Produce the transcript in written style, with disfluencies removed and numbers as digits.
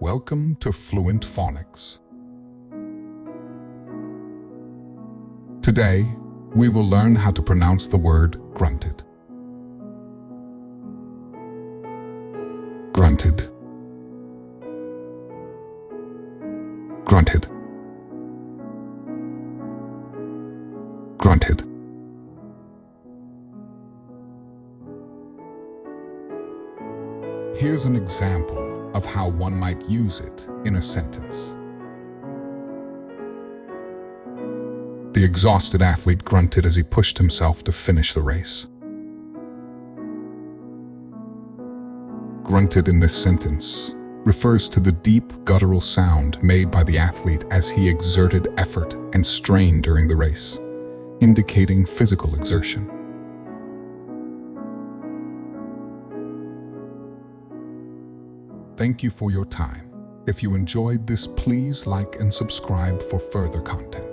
Welcome to Fluent Phonics. Today, we will learn how to pronounce the word grunted. Grunted. Grunted. Grunted. Here's an example of how one might use it in a sentence. The exhausted athlete grunted as he pushed himself to finish the race. Grunted in this sentence refers to the deep guttural sound made by the athlete as he exerted effort and strain during the race, indicating physical exertion. Thank you for your time. If you enjoyed this, please like and subscribe for further content.